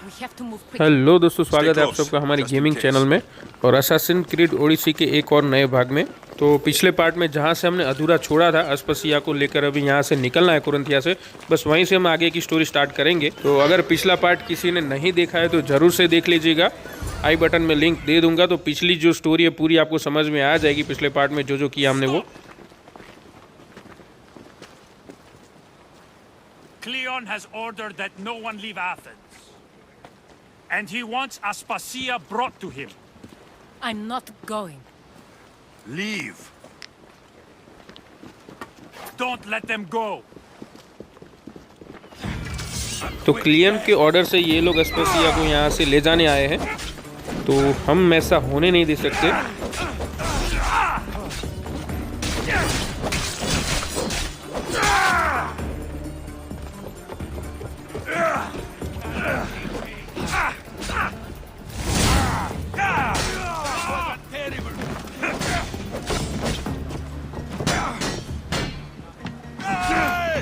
Hello दोस्तों, स्वागत है आप सबका हमारी गेमिंग चैनल में और असासिन क्रीड ओडिसी के एक और नए भाग में। तो पिछले पार्ट में जहाँ से हमने अधूरा छोड़ा था अस्पसिया को लेकर, अभी यहाँ से निकलना है कुरंथिया से, बस वहीं से हम आगे की स्टोरी स्टार्ट करेंगे। तो अगर पिछला पार्ट किसी ने नहीं देखा है तो ज़रूर से देख लीजिएगा, आई बटन में लिंक दे दूंगा। तो पिछली जो स्टोरी है पूरी आपको समझ में आ जाएगी, पिछले पार्ट में जो जो किया हमने वो। Cleon has ordered that no one leave Athens. And he wants Aspasia brought to him. I'm not going. Leave. Don't let them go. तो क्लियन के ऑर्डर से ये लोग अस्पसिया को यहाँ से ले जाने आए हैं, तो हम ऐसा होने नहीं दे सकते।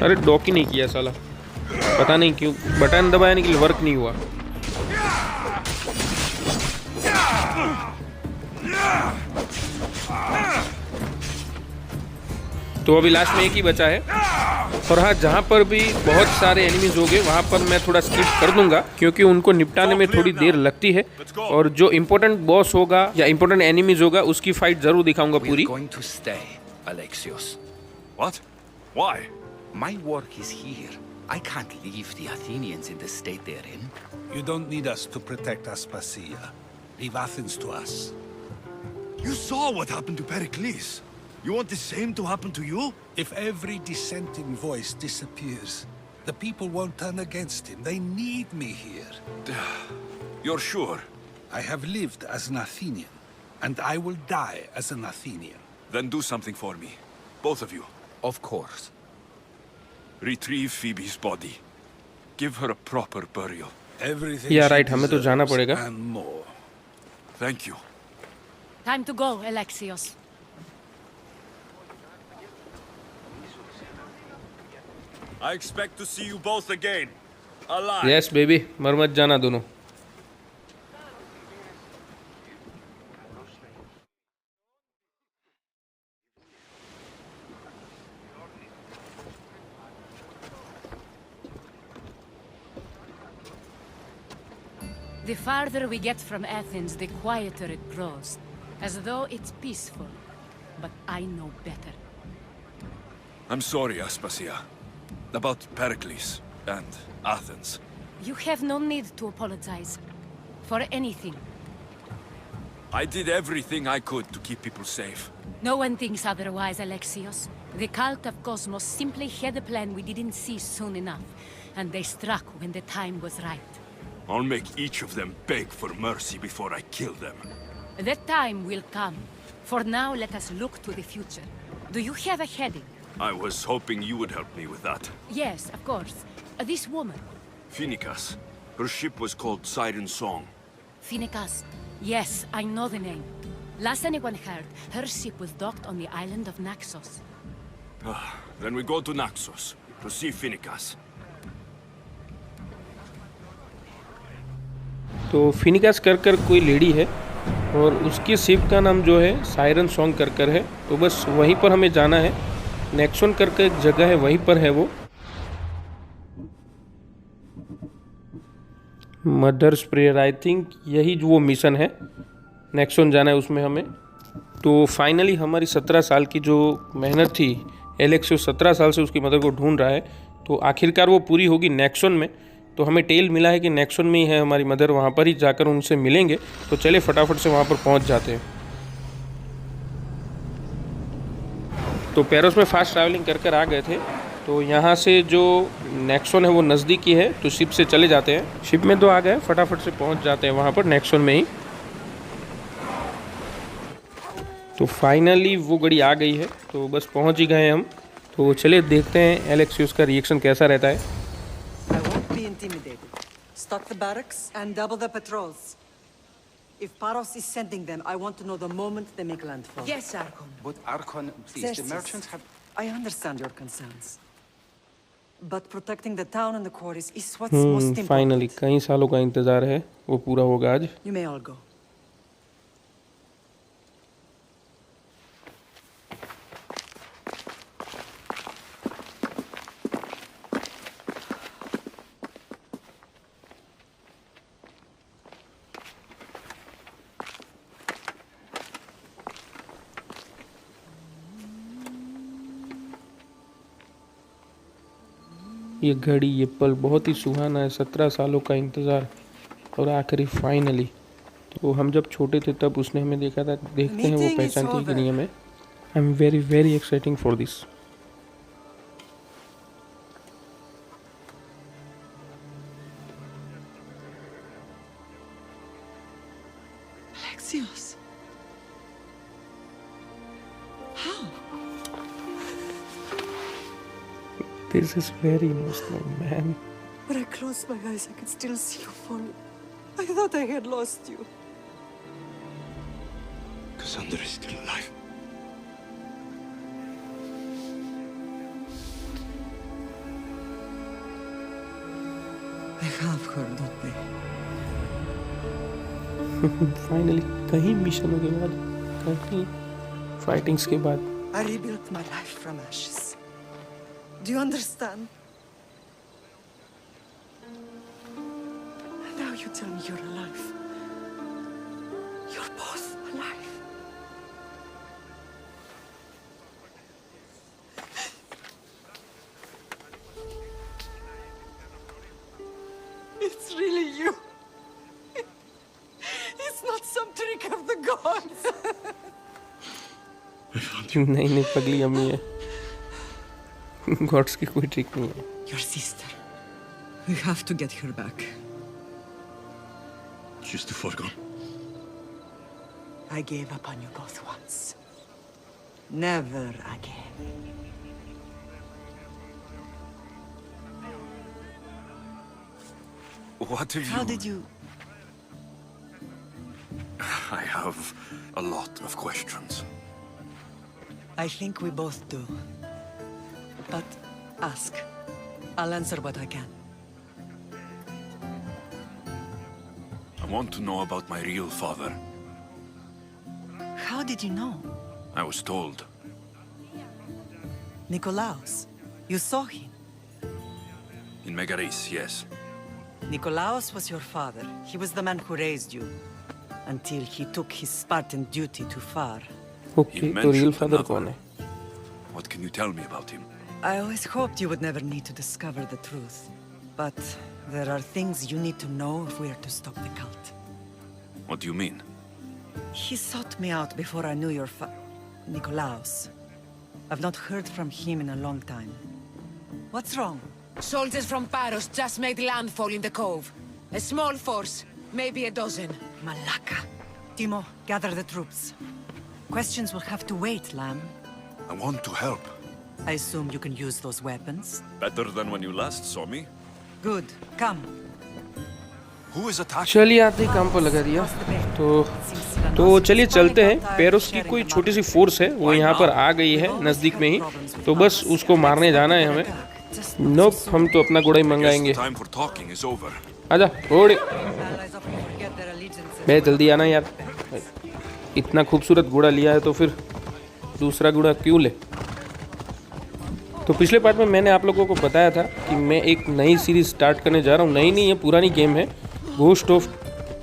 अरे डॉक ही नहीं किया साला, पता नहीं क्यों बटन दबाया नहीं कि वर्क नहीं हुआ। तो अभी लास्ट में एक ही बचा है। और हाँ, जहाँ पर भी बहुत सारे एनिमीज हो गए वहाँ पर मैं थोड़ा स्किप कर दूंगा, क्योंकि उनको निपटाने में थोड़ी देर लगती है। और जो इम्पोर्टेंट बॉस होगा या इम्पोर्टेंट एनिमीज होगा उसकी फाइट जरूर दिखाऊंगा पूरी। My work is here. I can't leave the Athenians in the state they're in. You don't need us to protect Aspasia. Leave Athens to us. You saw what happened to Pericles. You want the same to happen to you? If every dissenting voice disappears, the people won't turn against him. They need me here. You're sure? I have lived as an Athenian, and I will die as an Athenian. Then do something for me. Both of you. Of course. Retrieve Phoebe's body. Give her a proper burial. Everything Yeah, she right, हमें तो जाना deserves पड़ेगा। and more. Thank you. Time to go, Alexios. I expect to see you both again. Alive. Yes, baby, मर मत जाना दोनों। The farther we get from Athens, the quieter it grows. As though it's peaceful. But I know better. I'm sorry, Aspasia. About Pericles and Athens. You have no need to apologize. For anything. I did everything I could to keep people safe. No one thinks otherwise, Alexios. The cult of Cosmos simply had a plan we didn't see soon enough. And they struck when the time was right. I'll make each of them beg for mercy before I kill them. That time will come. For now, let us look to the future. Do you have a heading? I was hoping you would help me with that. Yes, of course. This woman. Phoenicas. Her ship was called Siren Song. Phoenicas. Yes, I know the name. Last anyone heard, her ship was docked on the island of Naxos. Then we go to Naxos to see Phoenicas. तो फिनिकास कर कर कोई lady है और उसकी ship का नाम जो है सायरन सॉन्ग कर कर है। तो बस वहीं पर हमें जाना है। नेक्सोन कर कर एक जगह है, वहीं पर है वो। मदर्स प्रेयर, आई थिंक यही जो वो मिशन है, नेक्सोन जाना है उसमें हमें। तो फाइनली हमारी 17 साल की जो मेहनत थी, एलेक्सियोस 17 साल से उसकी मदर को ढूंढ रहा है, तो आखिरकार वो पूरी होगी नेक्सोन में। तो हमें टेल मिला है कि नेक्सोन में ही है हमारी मदर, वहाँ पर ही जाकर उनसे मिलेंगे। तो चले फटाफट से वहाँ पर पहुँच जाते हैं। तो पेरिस में फास्ट ट्रैवलिंग कर कर आ गए थे, तो यहाँ से जो नेक्सोन है वो नज़दीक ही है, तो शिप से चले जाते हैं। शिप में तो आ गए, फटाफट से पहुँच जाते हैं वहाँ पर नेक्सोन में ही। तो फाइनली वो गाड़ी आ गई है, तो बस पहुँच ही गए हम। तो चले देखते हैं एलेक्सियोस का रिएक्शन कैसा रहता है। Intimidated. Stock the barracks and double the patrols. If Paros is sending them, I want to know the moment they make landfall. Yes, Archon. But Archon, please, Xerxes, the merchants have... I understand your concerns. But protecting the town and the quarries is what's most important. Finally कई सालों का इंतजार है वो पूरा होगा आज। You may all go. ये घड़ी ये पल बहुत ही सुहाना है, 17 सालों का इंतज़ार और आखिरी फाइनली। तो हम जब छोटे थे तब उसने हमें देखा था, देखते हैं वो पहचानती है कि नहीं हमें। I am very very exciting for this. Alexios. How? This is very emotional, man. When I closed my eyes, I could still see you falling. I thought I had lost you. Cassandra is still alive. I have her, don't they? Finally कहीं मिशनों के बाद, कहीं fightings के बाद I rebuilt my life from ashes. Do you understand? And now you tell me you're alive. You're both alive. It's really you. It's not some trick of the gods. नहीं नहीं पगली अम्मी है, गॉड्स की कोई trick नहीं है। Your sister. We have to get her back. She's too far gone. I gave up on you both once. Never again. What have How did you... I have a lot of questions. I think we both do. But ask. I'll answer what I can. I want to know about my real father. How did you know? I was told. Nikolaos. You saw him. In Megaris, yes. Nikolaos was your father. He was the man who raised you. Until he took his Spartan duty too far. Okay तो real father कौन है? What can you tell me about him? I always hoped you would never need to discover the truth. But there are things you need to know if we are to stop the cult. What do you mean? He sought me out before I knew your Nikolaos. I've not heard from him in a long time. What's wrong? Soldiers from Paros just made landfall in the cove. A small force, maybe a dozen. Malaka. Timo, gather the troops. Questions will have to wait, Lamb. I want to help. I assume you can use those weapons. Better than when you last saw me. Good. Come. Who is attacking? चलिए आते ही काम पर लगा दिया। तो चलिए चलते हैं। पेरोस की कोई छोटी सी फोर्स है, वो यहाँ पर आ गई है नज़दीक में ही, तो बस उसको मारने जाना है हमें। नोप, हम तो अपना घोड़ा ही मंगाएंगे। Time for talking is over. आजा घोड़े, Allies often forget their allegiances. बे जल्दी आना यार, इतना खूबसूरत घोड़ा लिया है तो फिर दूसरा घोड़ा क्यों ले। तो पिछले पार्ट में मैंने आप लोगों को बताया था कि मैं एक नई सीरीज स्टार्ट करने जा रहा हूँ। नई नहीं है, पुरानी गेम है, घोस्ट ऑफ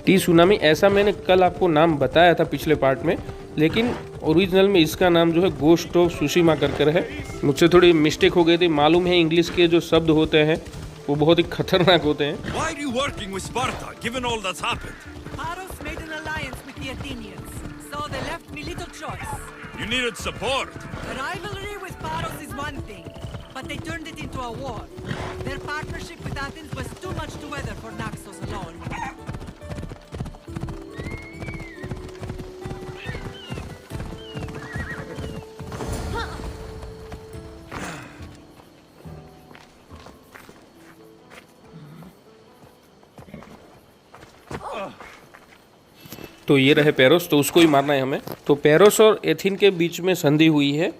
त्सुनामी। ऐसा मैंने कल आपको नाम बताया था पिछले पार्ट में, लेकिन ओरिजिनल में इसका नाम जो है घोस्ट ऑफ त्सुशिमा कर है। मुझसे थोड़ी मिस्टेक हो गई थी। मालूम है इंग्लिश के जो शब्द होते हैं वो बहुत ही खतरनाक होते हैं। Why are you working with Sparta, given all that's happened? Paros made an alliance with the Athenians, so they left me little choice. You needed support. The rivalry with Paros is one thing, but they turned it into a war. Their partnership with Athens was too much to weather for Naxos alone. तो ये रहे पेरोस, तो उसको ही मारना है हमें। तो पेरोस और एथिन के बीच में संधि हुई है,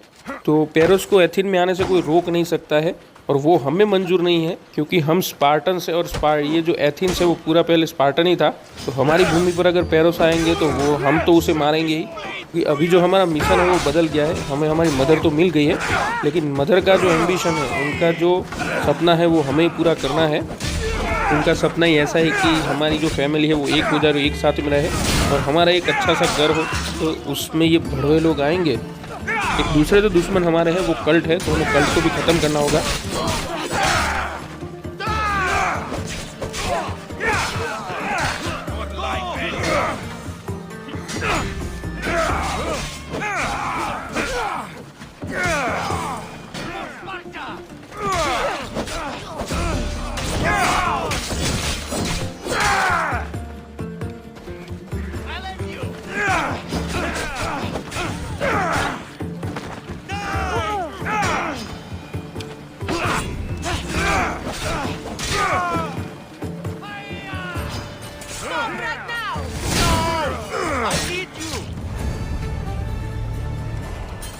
तो पेरोस को एथिन में आने से कोई रोक नहीं सकता है। और वो हमें मंजूर नहीं है क्योंकि हम स्पार्टन से और ये जो एथेंस है वो पूरा पहले स्पार्टन ही था। तो हमारी भूमि पर अगर पेरोस आएंगे तो वो हम तो उसे मारेंगे ही, क्योंकि अभी जो हमारा मिशन है वो बदल गया है। हमें हमारी मदर तो मिल गई है, लेकिन मदर का जो एम्बिशन है, उनका जो सपना है वो हमें ही पूरा करना है। उनका सपना ही ऐसा है कि हमारी जो फैमिली है वो एक हो जाए, एक साथ में रहे और हमारा एक अच्छा सा घर हो। तो उसमें ये भड़वे लोग आएंगे। एक दूसरे जो दुश्मन हमारे हैं वो कल्ट है, तो हमें कल्ट को भी ख़त्म करना होगा।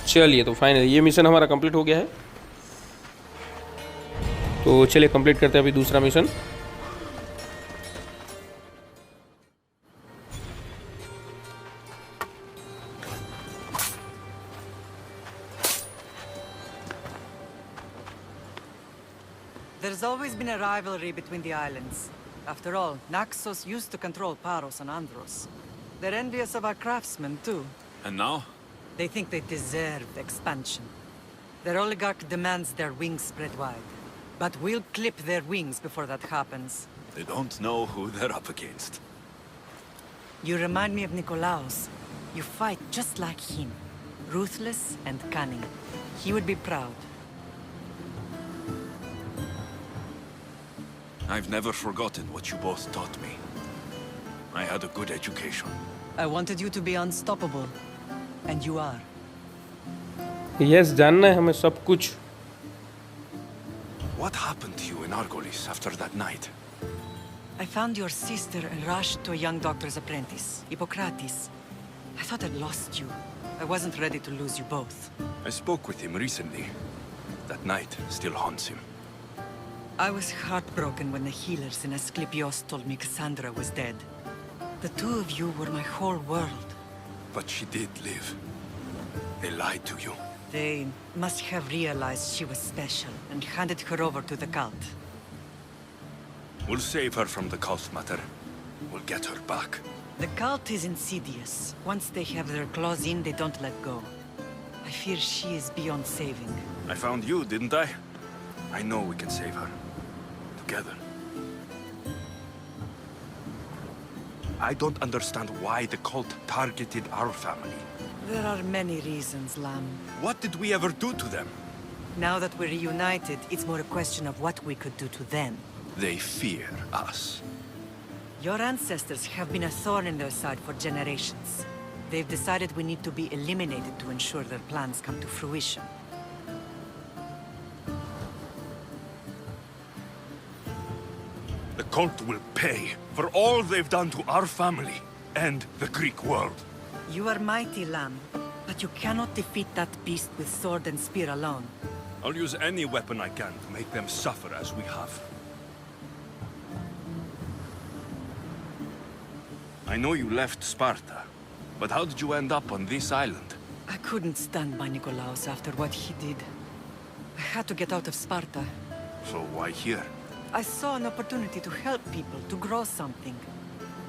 चलिए, तो फाइनली ये मिशन हमारा कंप्लीट हो गया है। तो चलिए कंप्लीट करते हैं अभी दूसरा mission. There's always been a rivalry between the islands. After all, Naxos used to control Paros and Andros. They're envious of our craftsmen, too. And now? They think they deserve expansion. Their oligarch demands their wings spread wide. But we'll clip their wings before that happens. They don't know who they're up against. You remind me of Nikolaos. You fight just like him. Ruthless and cunning. He would be proud. I've never forgotten what you both taught me. I had a good education. I wanted you to be unstoppable. And you are. Yes, जानना है हमें सब कुछ। What happened to you in Argolis after that night? I found your sister and rushed to a young doctor's apprentice, Hippocrates. I thought I'd lost you. I wasn't ready to lose you both. I spoke with him recently. That night still haunts him. I was heartbroken when the healers in Asclepios told me Cassandra was dead. The two of you were my whole world. But she did live. They lied to you. They must have realized she was special and handed her over to the cult. We'll save her from the cult matter. We'll get her back. The cult is insidious. Once they have their claws in, they don't let go. I fear she is beyond saving. I found you, didn't I? I know we can save her. Together. I don't understand why the cult targeted our family. There are many reasons, Lam. What did we ever do to them? Now that we're reunited, it's more a question of what we could do to them. They fear us. Your ancestors have been a thorn in their side for generations. They've decided we need to be eliminated to ensure their plans come to fruition. The cult will pay for all they've done to our family and the Greek world. You are mighty, Lam, but you cannot defeat that beast with sword and spear alone. I'll use any weapon I can to make them suffer as we have. I know you left Sparta, but how did you end up on this island? I couldn't stand by Nikolaos after what he did. I had to get out of Sparta. So why here? I saw an opportunity to help people, to grow something.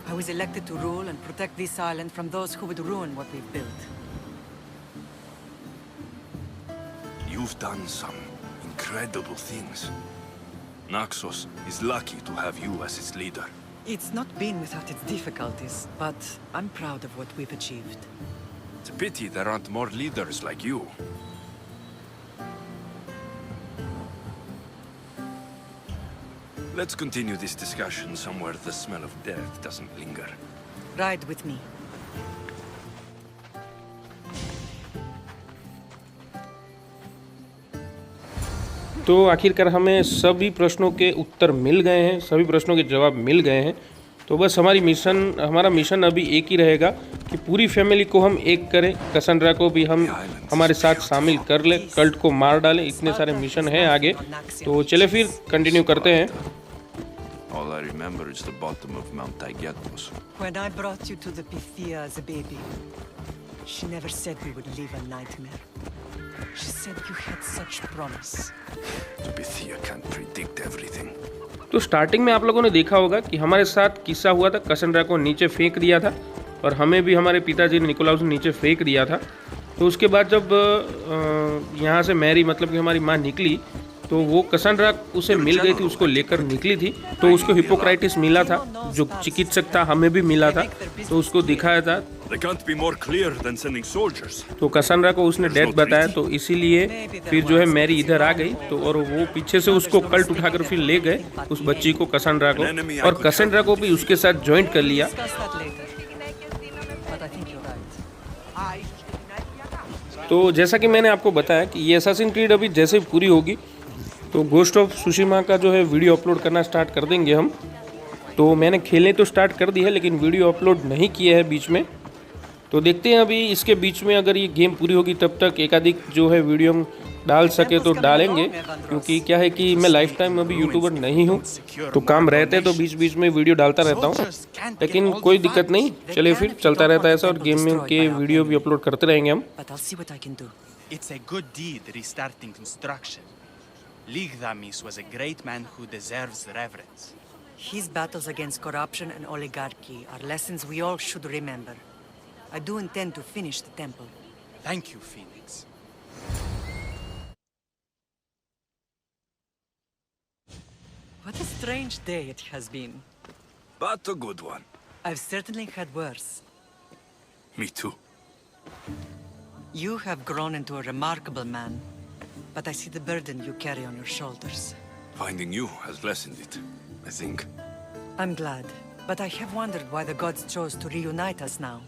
I was elected to rule and protect this island from those who would ruin what we've built. You've done some incredible things. Naxos is lucky to have you as its leader. It's not been without its difficulties, but I'm proud of what we've achieved. It's a pity there aren't more leaders like you. Let's continue this discussion somewhere the smell of death doesn't linger. Ride with me. तो आखिरकार हमें सभी प्रश्नों के उत्तर मिल गए हैं, सभी प्रश्नों के जवाब मिल गए हैं। तो बस हमारा मिशन अभी एक ही रहेगा कि पूरी फैमिली को हम एक करें, कसेंड्रा को भी हम हमारे साथ शामिल कर ले, कल्ट को मार डालें। इतने सारे मिशन हैं आगे, तो चले फिर कंटिन्यू करते हैं। All I remember is the bottom of Mount Taygetos. When I brought you to the Pythia as a baby, she never said we would live a nightmare. She said you had such promise. The Pythia can't predict everything. तो starting में आप लोगों ने देखा होगा कि हमारे साथ किस्सा हुआ था, कसेंड्रा को नीचे फेंक दिया था और हमें भी हमारे पिताजी ने निकोलाउस ने नीचे फेंक दिया था। तो उसके बाद जब यहाँ से मैरी मतलब कि हमारी माँ निकली, तो वो कसेंड्रा उसे मिल गई थी, उसको लेकर निकली थी। तो उसको हिपोक्राइटिस मिला था, जो चिकित्सक था, हमें भी मिला था, तो उसको दिखाया था। They can't be more clear than sending soldiers. तो कसेंड्रा को उसने डेथ बताया, तो इसीलिए फिर जो है मैरी इधर आ गई, तो और वो पीछे से उसको कल्ट उठाकर फिर ले गए उस बच्ची को, कसेंड्रा को, और कसेंड्रा को भी उसके साथ ज्वाइंट कर लिया। Discuss that later. But I think you're right. तो जैसा कि मैंने आपको बताया कि ये असैसिन क्रीड अभी जैसे पूरी होगी तो गोस्ट ऑफ सुशिमा का जो है वीडियो अपलोड करना स्टार्ट कर देंगे हम। तो मैंने खेलने तो स्टार्ट कर दी है, लेकिन वीडियो अपलोड नहीं किए है बीच में। तो देखते हैं अभी इसके बीच में अगर ये गेम पूरी होगी तब तक एकाधिक जो है वीडियो हम डाल सके तो डालेंगे, क्योंकि क्या है कि मैं लाइफ टाइम अभी यूट्यूबर नहीं हूँ, तो काम रहते तो बीच बीच में वीडियो डालता रहता हूँ। लेकिन कोई दिक्कत नहीं, चलिए फिर चलता रहता है ऐसा, और गेमिंग के वीडियो भी अपलोड करते रहेंगे हम। But I'll see what I can do. It's a good deed restarting construction. Ligdamis was a great man who deserves reverence. His battles against corruption and oligarchy are lessons we all should remember. I do intend to finish the temple. Thank you, Phoenix. What a strange day it has been. But a good one. I've certainly had worse. Me too. You have grown into a remarkable man, but I see the burden you carry on your shoulders. Finding you has lessened it, I think. I'm glad, but I have wondered why the gods chose to reunite us now.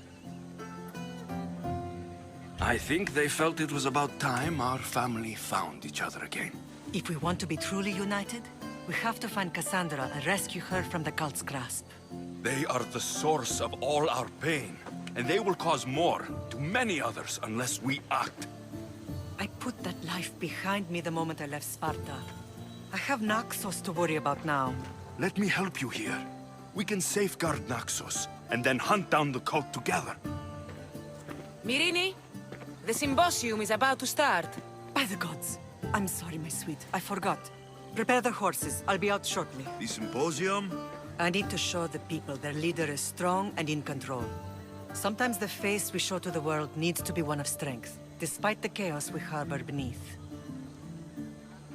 I think they felt it was about time our family found each other again. If we want to be truly united, we have to find Cassandra and rescue her from the cult's grasp. They are the source of all our pain, and they will cause more to many others unless we act. I put that life behind me the moment I left Sparta. I have Naxos to worry about now. Let me help you here. We can safeguard Naxos, and then hunt down the cult together. Mirini, the symposium is about to start. By the gods! I'm sorry, my sweet. I forgot. Prepare the horses. I'll be out shortly. The symposium? I need to show the people their leader is strong and in control. Sometimes the face we show to the world needs to be one of strength, despite the chaos we harbor beneath.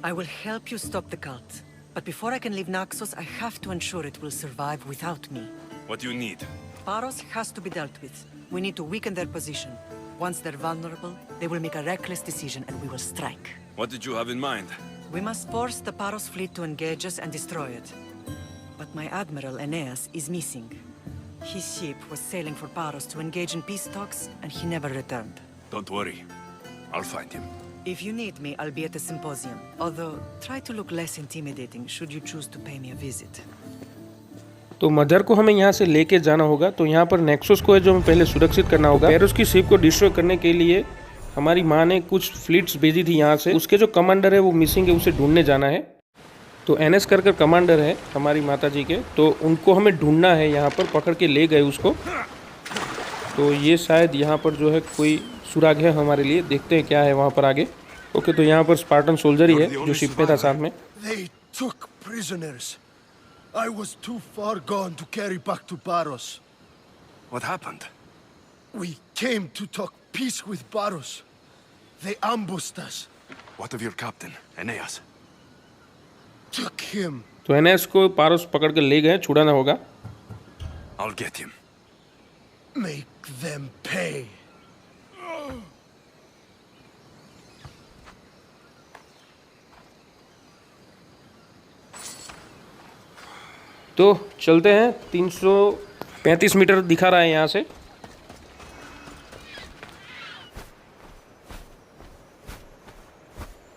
I will help you stop the cult. But before I can leave Naxos, I have to ensure it will survive without me. What do you need? Paros has to be dealt with. We need to weaken their position. Once they're vulnerable, they will make a reckless decision and we will strike. What did you have in mind? We must force the Paros fleet to engage us and destroy it. But my admiral, Aeneas, is missing. His ship was sailing for Paros to engage in peace talks, and he never returned. Don't worry. I'll find him. If you need me, I'll be at the symposium. Although, try to look less intimidating should you choose to pay me a visit. तो mother को हमें यहाँ से लेके जाना होगा। तो यहाँ पर नेक्सस को है जो हमें पहले सुरक्षित करना होगा। पेरोस की शिप को डिस्ट्रॉय करने के लिए हमारी माँ ने कुछ फ्लीट्स भेजी थी यहाँ से। उसके जो कमांडर है वो मिसिंग है, उसे ढूंढने जाना है। तो एनएस कर कमांडर है हमारी माता जी के, तो उनको हमें ढूंढना है। यहाँ पर पकड़ के ले गए उसको। तो ये शायद यहाँ पर जो है कोई सुराग है हमारे लिए, देखते हैं क्या है वहाँ पर आगे। ओके, तो यहाँ पर स्पार्टन सोल्जर ही है जो शिप में था साथ में। They took prisoners. I was too far gone to carry back to Paros. What happened? We came to talk peace with Paros. They ambushed us. What of your captain, Aeneas? Took him. तो NS को पारोस पकड़ के ले गए, छुड़ाना होगा। I'll get him. Make them pay. तो चलते हैं। 335 मीटर दिखा रहा है यहाँ से।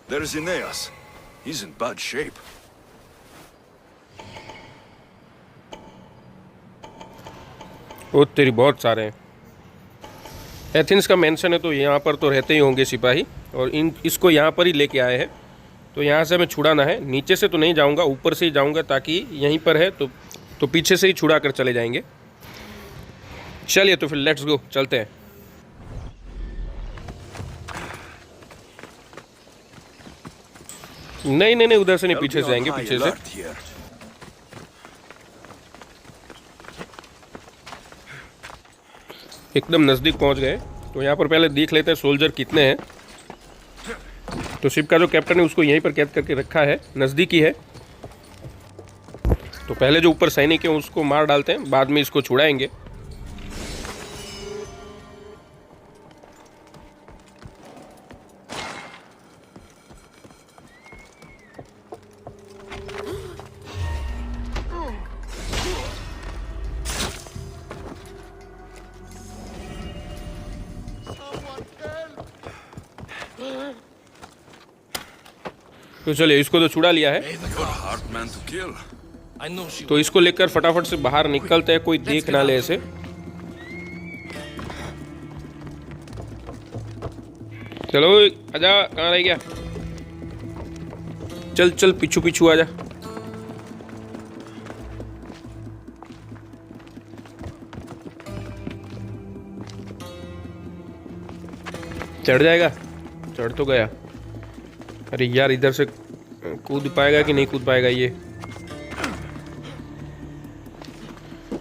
There's Aeneas. He's in bad shape. ओ तेरी बहुत सारे हैं। एथेंस का मेंशन है तो यहाँ पर तो रहते ही होंगे सिपाही, और इसको यहाँ पर ही लेके आए हैं। तो यहाँ से हमें छुड़ाना है। नीचे से तो नहीं जाऊँगा, ऊपर से ही जाऊँगा, ताकि यहीं पर है तो पीछे से ही छुड़ा कर चले जाएंगे। चलिए तो फिर लेट्स गो, चलते हैं। नहीं, उधर से नहीं, पीछे से जाएंगे, पीछे से। एकदम नज़दीक पहुंच गए। तो यहाँ पर पहले देख लेते हैं सोल्जर कितने हैं। तो शिप का जो कैप्टन है उसको यहीं पर कैद करके रखा है, नज़दीक ही है। तो पहले जो ऊपर सैनिक है उसको मार डालते हैं, बाद में इसको छुड़ाएंगे। तो चलिए, इसको तो छुड़ा लिया है। तो इसको लेकर फटाफट से बाहर निकलते हैं, कोई देख ना ले ऐसे। चलो आजा, कहाँ रह गया? चल पीछू पीछू आजा। चढ़ जाएगा? चढ़ तो गया। अरे यार, इधर से कूद पाएगा कि नहीं कूद पाएगा ये?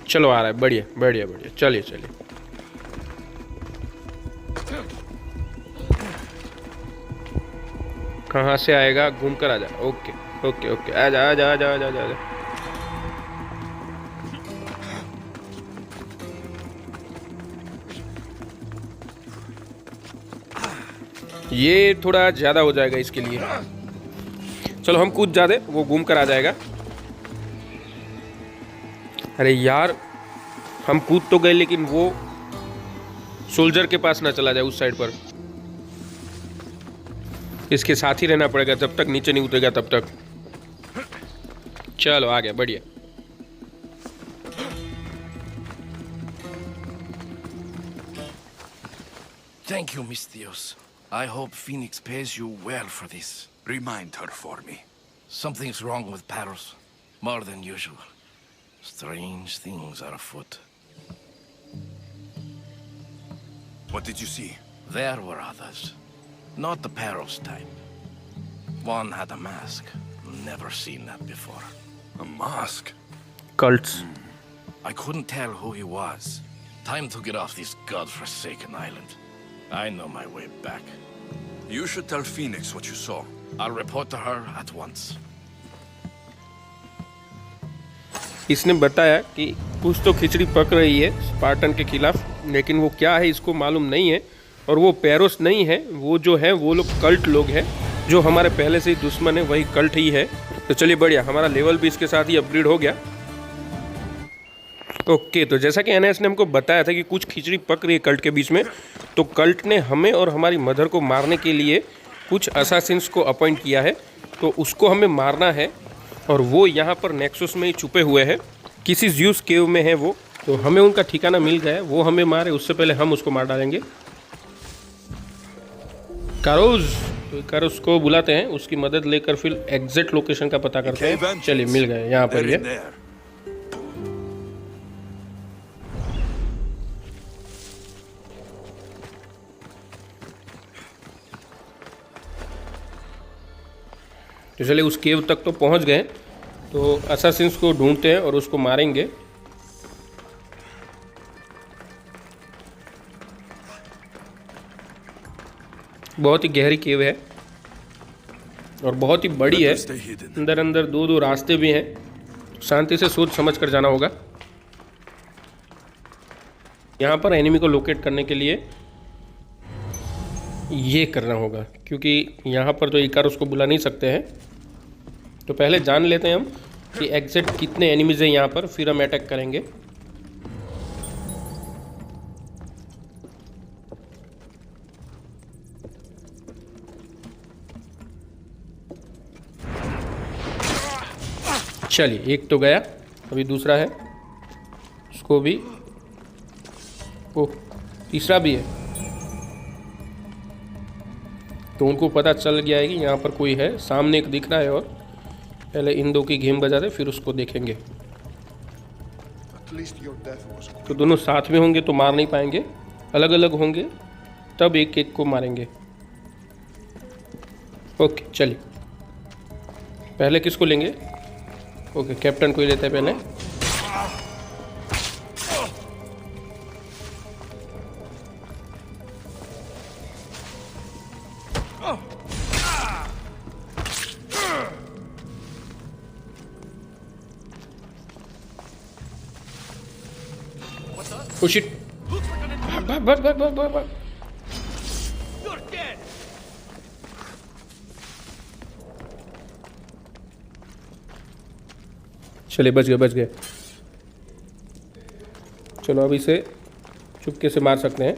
चलो, आ रहा है। बढ़िया बढ़िया बढ़िया, चलिए चलिए। कहाँ से आएगा? घूम कर आजा। ओके ओके ओके, आजा आजा आजा आजा आजा। ये थोड़ा ज़्यादा हो जाएगा इसके लिए। चलो हम कूद जाते, वो घूम कर आ जाएगा। अरे यार, हम कूद तो गए, लेकिन वो सोल्जर के पास ना चला जाए उस साइड पर। इसके साथ ही रहना पड़ेगा जब तक नीचे नहीं उतरेगा तब तक। चलो आ गया, बढ़िया। Thank you, Misthios. I hope Phoenix pays you well for this. Remind her for me. Something's wrong with Paros. More than usual. Strange things are afoot. What did you see? There were others. Not the Paros type. One had a mask. Never seen that before. A mask? Cults. I couldn't tell who he was. Time to get off this godforsaken island. I know my way back. You should tell Phoenix what you saw. I'll report to her at once. इसने बताया कि कुछ तो खिचड़ी पक रही है Spartan के खिलाफ, लेकिन वो क्या है इसको मालूम नहीं है। और वो पेरोस नहीं है, वो जो है वो लोग कल्ट लोग हैं, जो हमारे पहले से ही दुश्मन है, वही कल्ट ही है। तो चलिए बढ़िया, हमारा लेवल भी इसके साथ ही अपग्रेड हो गया। ओके, तो जैसा कि एनएस ने हमको बताया था कि कुछ खिचड़ी पक रही है कल्ट के बीच में, तो कल्ट ने हमें और हमारी मदर को मारने के लिए कुछ असासिन्स को अपॉइंट किया है। तो उसको हमें मारना है, और वो यहाँ पर नेक्सस में ही छुपे हुए हैं, किसी ज्यूस केव में है वो। तो हमें उनका ठिकाना मिल गया है, वो हमें मारे उससे पहले हम उसको मार डालेंगे। कारोज, तो कारोज को बुलाते हैं, उसकी मदद लेकर फिर एग्जैक्ट लोकेशन का पता करते हैं। चलिए मिल गए, यहाँ पर ये। तो चलिए उस केव तक तो पहुंच गए। तो असासिन्स को ढूंढते हैं और उसको मारेंगे। बहुत ही गहरी केव है और बहुत ही बड़ी है। अंदर अंदर दो दो रास्ते भी हैं, शांति से सोच समझ कर जाना होगा। यहाँ पर एनिमी को लोकेट करने के लिए ये करना होगा, क्योंकि यहाँ पर तो इकारोस को बुला नहीं सकते हैं। तो पहले जान लेते हैं हम कि एग्जैक्ट कितने एनिमीज हैं यहाँ पर, फिर हम अटैक करेंगे। चलिए, एक तो गया, अभी दूसरा है, उसको भी। ओह, तीसरा भी है। तो उनको पता चल गया है कि यहाँ पर कोई है, सामने एक दिख रहा है। और पहले इन दो की गेम बजा दे, फिर उसको देखेंगे। तो दोनों साथ में होंगे तो मार नहीं पाएंगे, अलग अलग होंगे तब एक एक को मारेंगे। ओके चलिए, पहले किसको लेंगे? ओके, कैप्टन को ही लेते हैं पहले। Oh shit! भाग। चलिए, बच गए। चलो अब इसे चुपके से मार सकते हैं।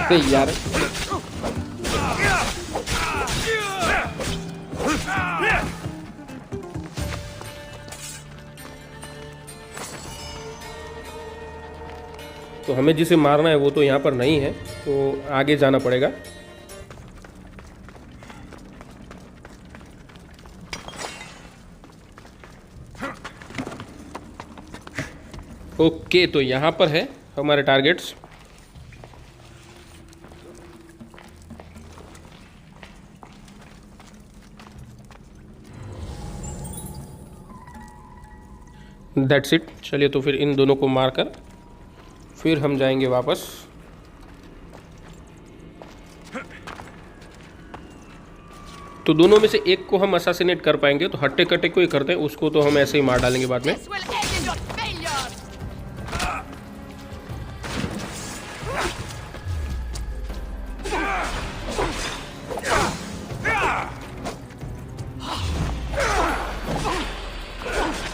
अरे यार, तो हमें जिसे मारना है वो तो यहाँ पर नहीं है, तो आगे जाना पड़ेगा। ओके, तो यहाँ पर है हमारे टारगेट्स। That's it. चलिए, तो फिर इन दोनों को मारकर फिर हम जाएंगे वापस। तो दोनों में से एक को हम असासिनेट कर पाएंगे, तो हट्टे कट्टे को ही करते हैं, उसको तो हम ऐसे ही मार डालेंगे बाद में।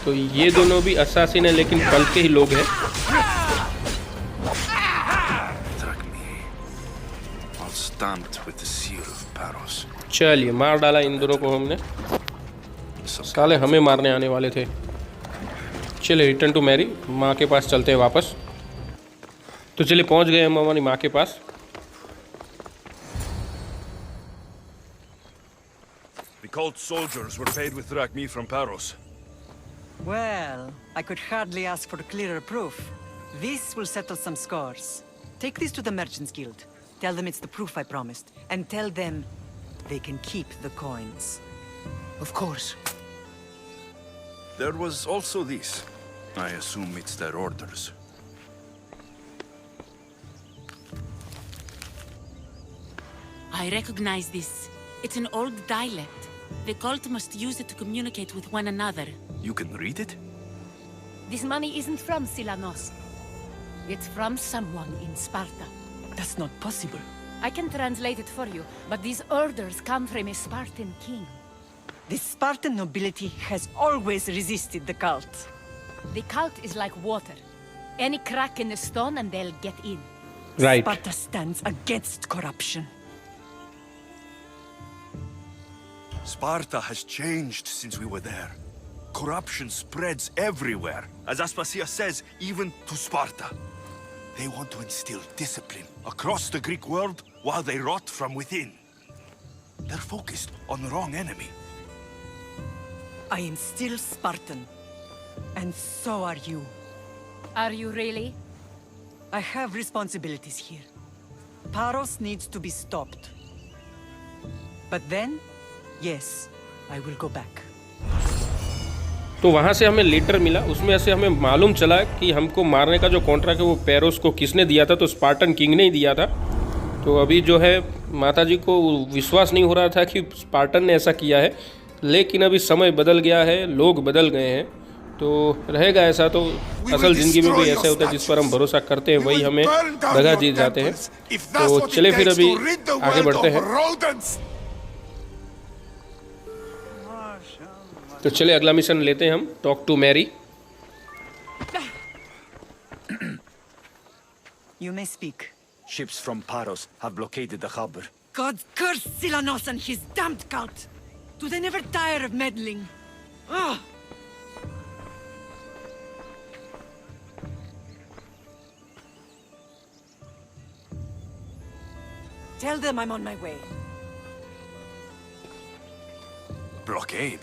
तो ये दोनों भी असासिन है, लेकिन कल के ही लोग हैं। चलिए, मार डाला इन दोनों को हमने। साले हमें मारने आने वाले थे। चलिए, रिटर्न टू मैरी, माँ के पास चलते हैं वापस। तो चलिए, पहुँच गए हम हमारी माँ के पास। The cult soldiers were paid with drachmi from Paros. Well, I could hardly ask for clearer proof. This will settle some scores. Take this to the Merchants Guild. Tell them it's the proof I promised. And tell them they can keep the coins. Of course. There was also this. I assume it's their orders. I recognize this. It's an old dialect. The cult must use it to communicate with one another. You can read it? This money isn't from Silanos. It's from someone in Sparta. That's not possible. I can translate it for you, but these orders come from a Spartan king. The Spartan nobility has always resisted the cult. The cult is like water. Any crack in the stone and they'll get in. Right. Sparta stands against corruption. Sparta has changed since we were there. Corruption spreads everywhere. As Aspasia says, even to Sparta. They want to instill discipline across the Greek world while they rot from within. They're focused on the wrong enemy. I am still Spartan. And so are you. Are you really? I have responsibilities here. Paros needs to be stopped. But then, yes, I will go back. तो वहाँ से हमें letter मिला, उसमें ऐसे हमें मालूम चला कि हमको मारने का जो कॉन्ट्रैक्ट है वो पेरोस को किसने दिया था, तो स्पार्टन किंग ने ही दिया था। तो अभी जो है माताजी को विश्वास नहीं हो रहा था कि स्पार्टन ने ऐसा किया है, लेकिन अभी समय बदल गया है, लोग बदल गए हैं, तो रहेगा ऐसा। तो असल ज़िंदगी में भी ऐसा होता है, जिस पर हम भरोसा करते हैं वही हमें दगा जीत जाते हैं। तो चले फिर अभी आगे बढ़ते हैं। तो चले अगला मिशन लेते हैं हम, talk to Mary. You may speak. Ships from Paros have blockaded the harbor. God curse Silanos and his damned cult! Do they never tire of meddling? Ugh! Tell them I'm on my way. Blockade?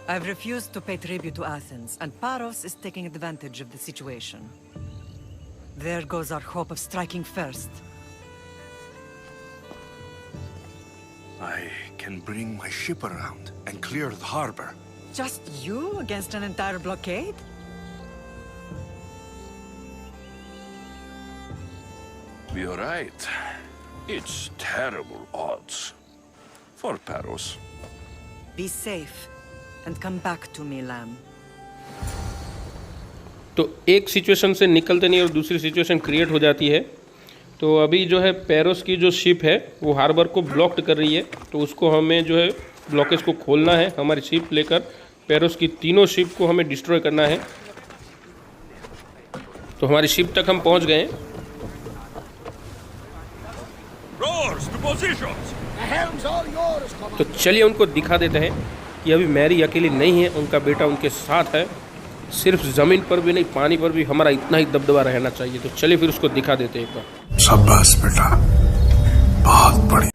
I've refused to pay tribute to Athens, and Paros is taking advantage of the situation. There goes our hope of striking first. I can bring my ship around and clear the harbor. Just you against an entire blockade? You're right. It's terrible odds. For Paros. Be safe, and come back to me, lamb. तो एक situation से निकलते नहीं और दूसरी situation create हो जाती है। तो अभी जो है पेरोस की जो शिप है वो हार्बर को ब्लॉक्ड कर रही है, तो उसको हमें जो है ब्लॉकेज को खोलना है। हमारी शिप लेकर पेरोस की तीनों शिप को हमें डिस्ट्रॉय करना है। तो हमारी शिप तक हम पहुंच गए हैं। तो चलिए उनको दिखा देते हैं कि अभी मैरी अकेली नहीं है, उनका बेटा उनके साथ है। सिर्फ ज़मीन पर भी नहीं, पानी पर भी हमारा इतना ही दबदबा रहना चाहिए। तो चलिए फिर उसको दिखा देते हैं एक बार। शाबाश बेटा, बहुत बढ़िया।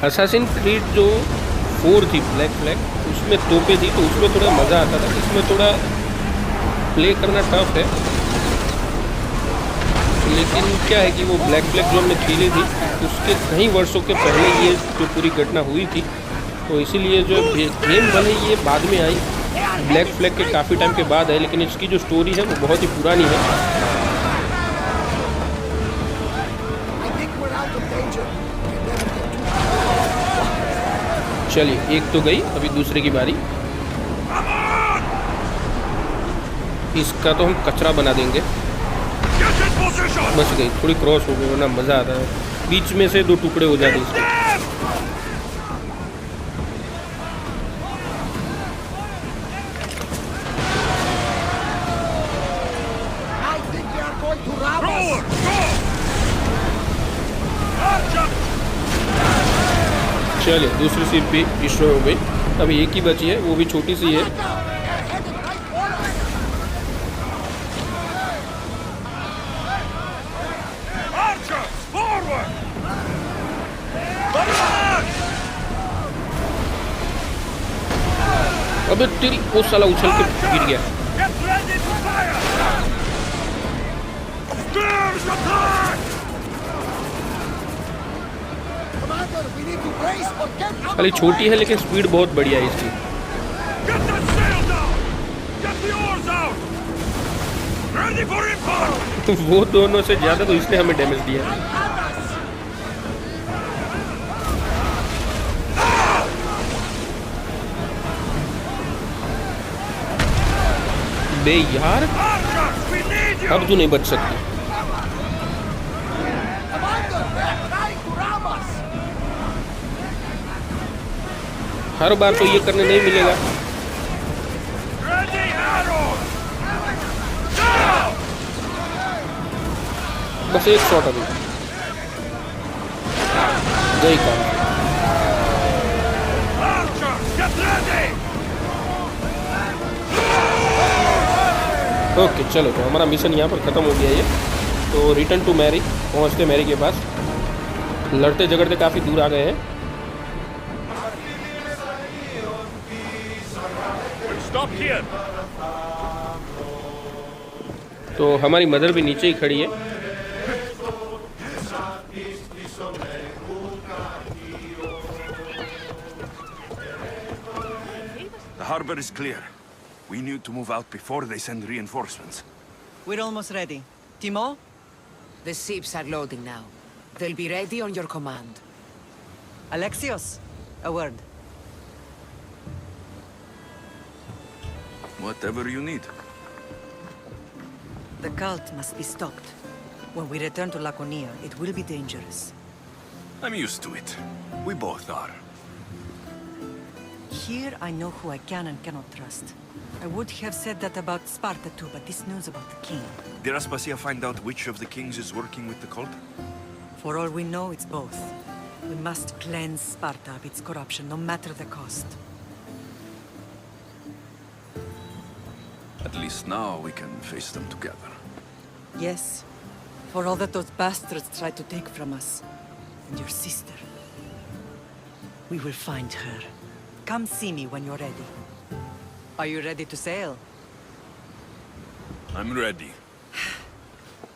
असैसिन क्रीड जो 4 थी ब्लैक फ्लैग, उसमें तोपें थी, तो उसमें थोड़ा मज़ा आता था। इसमें थोड़ा प्ले करना टफ है, लेकिन क्या है कि वो ब्लैक फ्लैग जो हमने खेली थी उसके कई वर्षों के पहले ये जो पूरी घटना हुई थी, तो इसीलिए जो गेम भले ये बाद में आई, ब्लैक फ्लैग के काफ़ी टाइम के बाद है, लेकिन इसकी जो स्टोरी है वो बहुत ही पुरानी है। चलिए एक तो गई, अभी दूसरे की बारी। इसका तो हम कचरा बना देंगे। बच गई, थोड़ी क्रॉस हो गई, वरना मज़ा आता है। बीच में से 2 टुकड़े हो जाते इसके। चलिए दूसरी शिप भी डिस्ट्रॉय हो गई। अभी एक ही बची है, वो भी छोटी सी है। अबे तेरी, वो साला उछल के गिर गया। खाली छोटी है लेकिन स्पीड बहुत बढ़िया है इसकी। वो दोनों से ज्यादा तो इसने हमें डैमेज दिया। बे यार, अब तू नहीं बच सकती। हर बार तो ये करने नहीं मिलेगा। बस एक शॉट अभी गई काम। ओके चलो, तो हमारा मिशन यहाँ पर ख़त्म हो गया ये। तो रिटर्न टू मैरी, पहुँचते मैरी के पास। लड़ते झगड़ते काफ़ी दूर आ गए हैं। तो हमारी मदर भी नीचे ही खड़ी है। The harbor is clear. We need to move out before they send reinforcements. We're almost ready. Timo? The ships are loading now. They'll be ready on your command. Alexios, a word. Whatever you need. The cult must be stopped. When we return to Laconia, it will be dangerous. I'm used to it. We both are. Here I know who I can and cannot trust. I would have said that about Sparta too, but this news about the king. Did Aspasia find out which of the kings is working with the cult? For all we know, it's both. We must cleanse Sparta of its corruption, no matter the cost. At least now we can face them together. Yes. For all that those bastards tried to take from us. And your sister. We will find her. Come see me when you're ready. Are you ready to sail? I'm ready.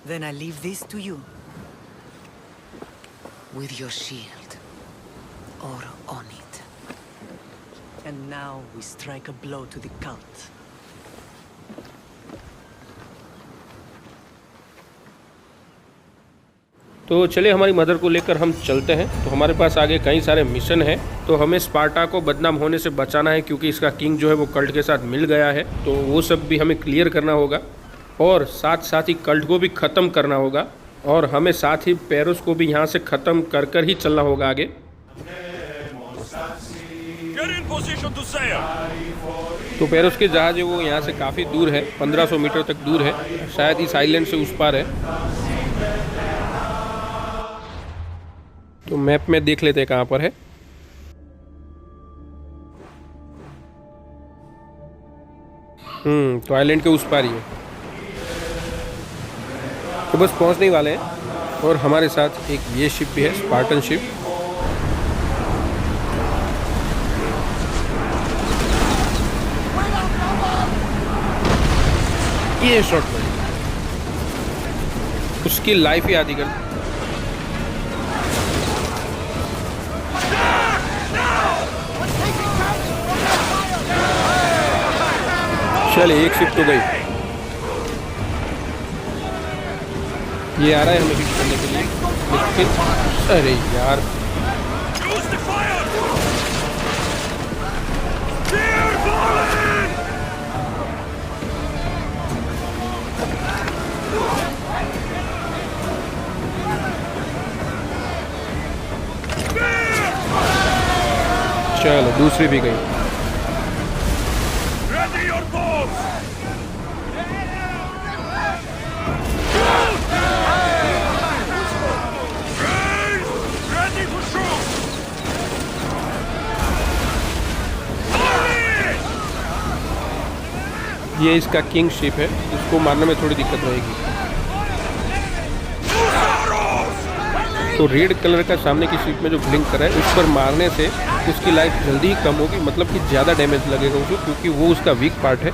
Then I leave this to you. With your shield. Or on it. And now we strike a blow to the cult. तो चलिए हमारी mother को लेकर हम चलते हैं। तो हमारे पास आगे कई सारे मिशन हैं। तो हमें स्पार्टा को बदनाम होने से बचाना है, क्योंकि इसका किंग जो है वो कल्ट के साथ मिल गया है। तो वो सब भी हमें क्लियर करना होगा, और साथ साथ ही कल्ट को भी ख़त्म करना होगा, और हमें साथ ही पेरोस को भी यहाँ से ख़त्म कर कर ही चलना होगा आगे। तो पेरोस के जहाज है वो यहाँ से काफ़ी दूर है, 1500 मीटर तक दूर है, शायद इस आइलैंड से उस पार है। तो मैप में देख लेते हैं कहाँ पर है। तो आइलैंड के उस पार ही है। तो बस पहुँचने ही वाले हैं, और हमारे साथ एक ये शिप भी है, स्पार्टन शिप। ये शॉट पड़ी, उसकी लाइफ ही आधी कर। चलिए एक शिप तो गई। ये आ रहा है हमें हिट करने के लिए, लेकिन अरे यार चलो दूसरी भी गई। ये इसका किंग शिप है, इसको मारने में थोड़ी दिक्कत रहेगी। तो रेड कलर का सामने की शिप में जो ब्लिंक कर रहा है, उस पर मारने से उसकी लाइफ जल्दी ही कम होगी, मतलब कि ज़्यादा डैमेज लगेगा उसको, क्योंकि वो उसका वीक पार्ट है।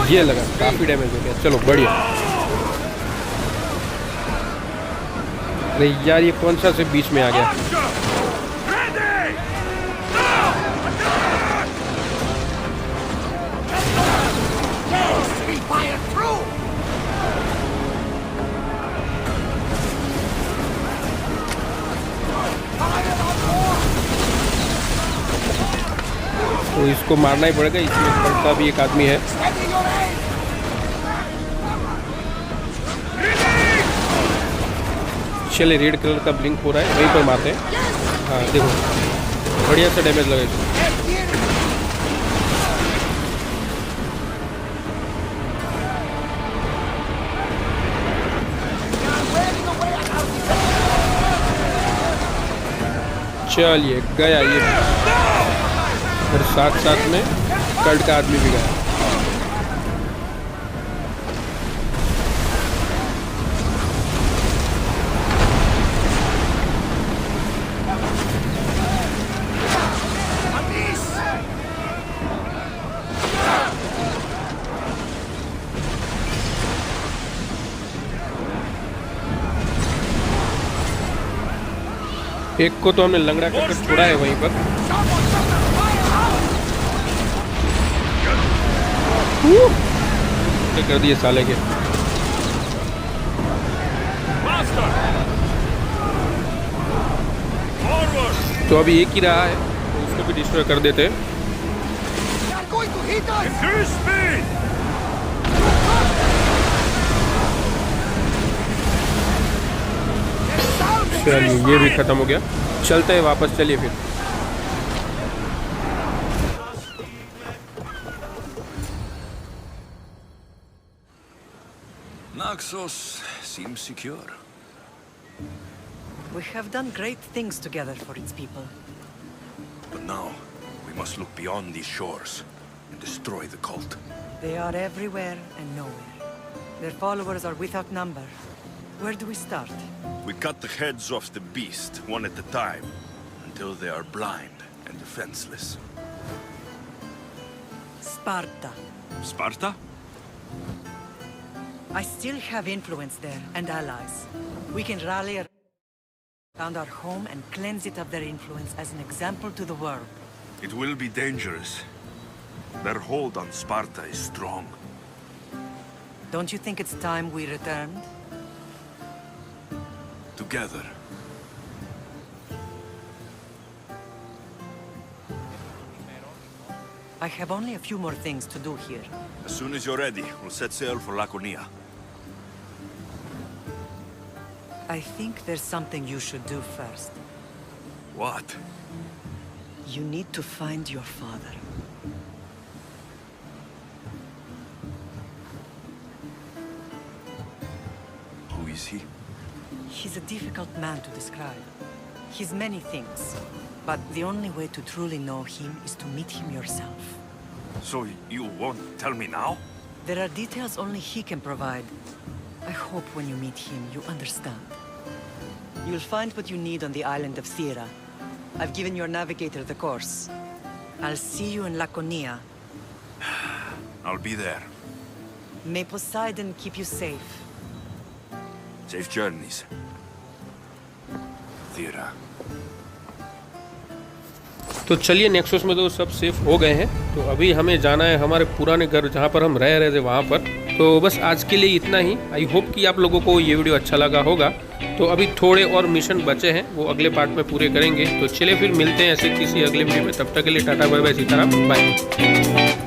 ये लगा, काफी डैमेज हो गया। चलो बढ़िया। अरे यार ये कौन सा से बीच में आ गया। तो इसको मारना ही पड़ेगा, इसमें पड़ता भी एक आदमी है। चलिए रेड कलर का ब्लिंक हो रहा है, वहीं पर मारते हैं। हाँ देखो बढ़िया सा डैमेज लगा इसको। चलिए गया ये, और साथ साथ में कल्ट का आदमी भी गया। एक को तो हमने लंगड़ा कर छोड़ा है वहीं पर। कर दिए साले के। तो अभी एक ही रहा है, तो उसको भी डिस्ट्रॉय कर देते हैं। चलिए ये भी ख़त्म हो गया, चलते हैं वापस, चलिए फिर। Naxos seems secure. We have done great things together for its people. But now, we must look beyond these shores and destroy the cult. They are everywhere and nowhere. Their followers are without number. Where do we start? We cut the heads off the beast, one at a time, until they are blind and defenseless. Sparta. Sparta? I still have influence there, and allies. We can rally around our home and cleanse it of their influence as an example to the world. It will be dangerous. Their hold on Sparta is strong. Don't you think it's time we returned? Together. I have only a few more things to do here. As soon as you're ready, we'll set sail for Laconia. I think there's something you should do first. What? You need to find your father. Who is he? He's a difficult man to describe. He's many things, but the only way to truly know him is to meet him yourself. So you won't tell me now? There are details only he can provide. I hope when you meet him, you understand. You'll find what you need on the island of Thera. I've given your navigator the course. I'll see you in Laconia. I'll be there. May Poseidon keep you safe. Safe journeys. Thera. तो चलिए nexus में तो सब safe हो गए हैं, तो अभी हमें जाना है हमारे पुराने घर जहाँ पर हम रह रहे थे वहाँ पर। तो बस आज के लिए इतना ही। आई होप कि आप लोगों को ये वीडियो अच्छा लगा होगा। तो अभी थोड़े और मिशन बचे हैं, वो अगले पार्ट में पूरे करेंगे। तो चलिए फिर मिलते हैं ऐसे किसी अगले वीडियो में, तब तक के लिए tata bye bye, Sitaram, bye.